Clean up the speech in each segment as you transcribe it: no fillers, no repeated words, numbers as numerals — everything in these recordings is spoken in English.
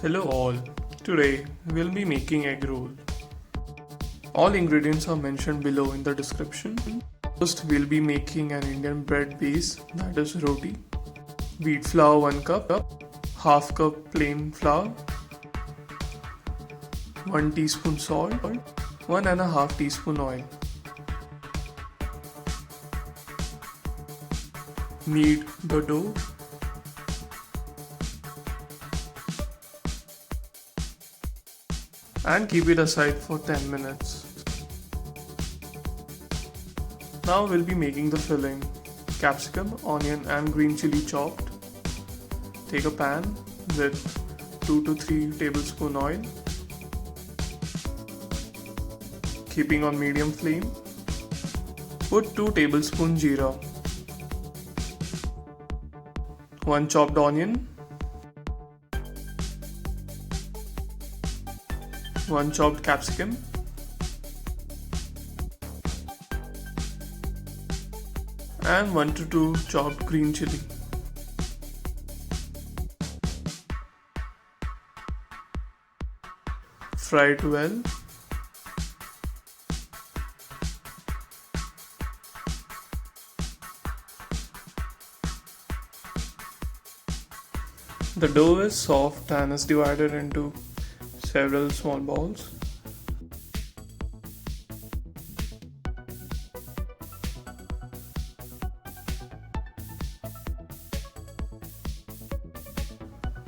Hello all, today we'll be making egg roll. All ingredients are mentioned below in the description. First we'll be making an Indian bread base, that is roti. Wheat flour 1 cup, half cup plain flour, 1 teaspoon salt, 1.5 teaspoon oil. Knead the dough. And keep it aside for 10 minutes. Now we'll be making the filling. Capsicum, onion and green chilli chopped. Take a pan with 2 to 3 tablespoon oil. Keeping on medium flame. Put 2 tablespoon jeera. 1 chopped onion. 1 chopped capsicum, and 1 to 2 chopped green chilli. Fry it well. The dough is soft and is divided into several small balls.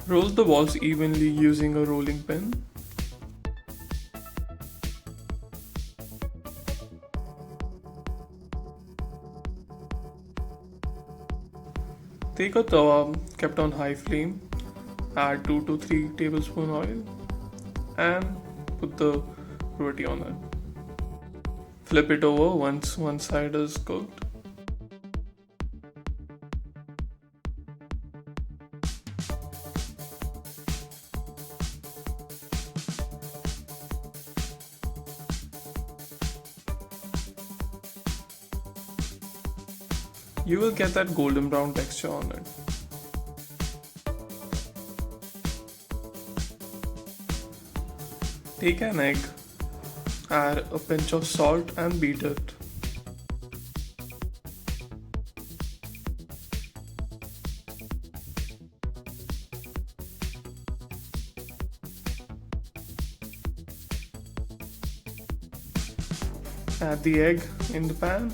Roll the balls evenly using a rolling pin. Take a tawa kept on high flame, add 2 to 3 tablespoon oil and put the roti on it. Flip it over once one side is cooked. You will get that golden brown texture on it. Take an egg, add a pinch of salt and beat it. Add the egg in the pan.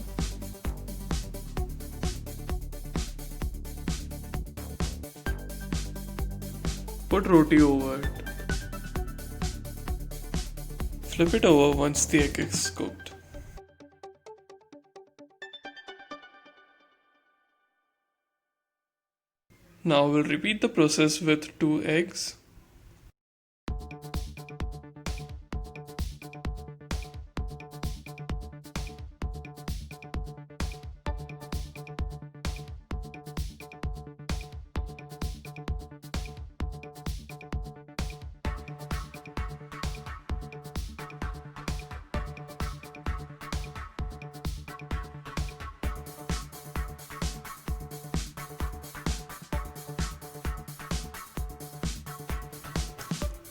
Put roti over it. Flip it over once the egg is cooked. Now we'll repeat the process with 2 eggs.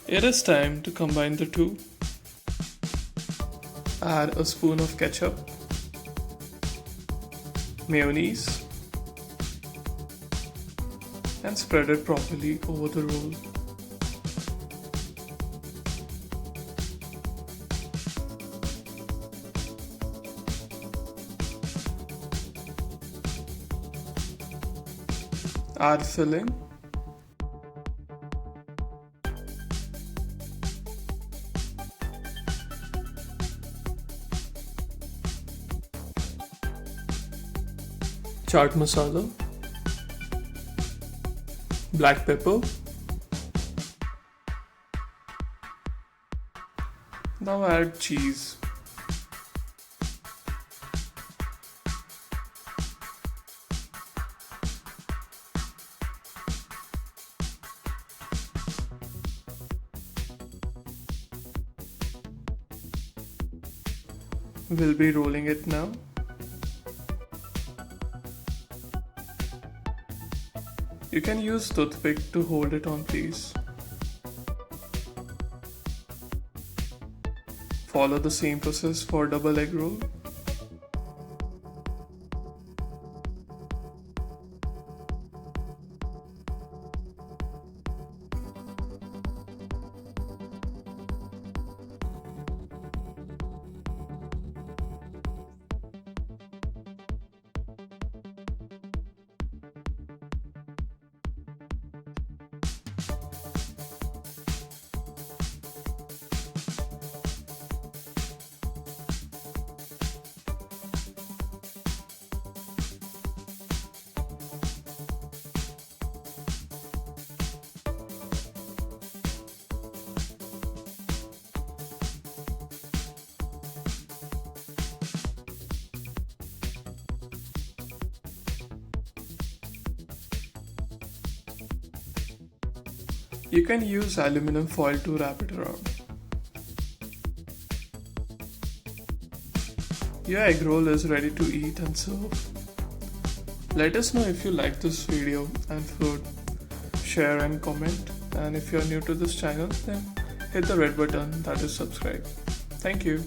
It is time to combine the two. Add a spoon of ketchup, mayonnaise, and spread it properly over the roll. Add filling. Chaat masala, black pepper. Now add cheese. We'll be rolling it now. You can use toothpick to hold it on place. Follow the same process for double egg roll. You can use aluminum foil to wrap it around. Your egg roll is ready to eat and serve. Let us know if you like this video and food. Share and comment. And if you are new to this channel, then hit the red button, that is subscribe. Thank you.